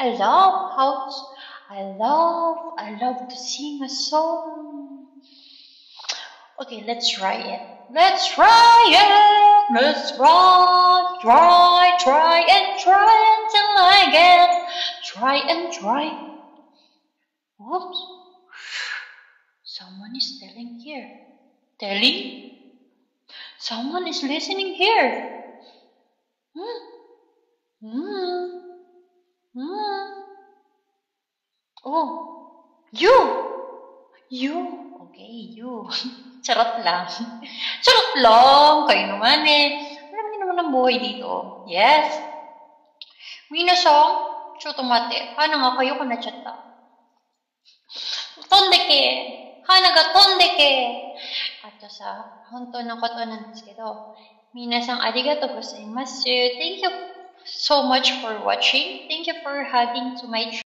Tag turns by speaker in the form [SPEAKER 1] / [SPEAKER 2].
[SPEAKER 1] I love to sing a song. Okay, let's try it. Let's try it. Let's try until I get. Try and try. Oops. Someone is telling here. Telling? Someone is listening here. Oh, you. Okay, you. Charot lang. Charot lang. Kayo naman eh. Alam niyo naman ang buhay dito. Yes. Minasan, ちょっと待って。花がかよくなっちゃった。飛んでけ。花が飛んでけ。あとさ、本当のことなんですけど、皆さんありがとうございます。Thank you so much for watching. Thank you for heading to my channel.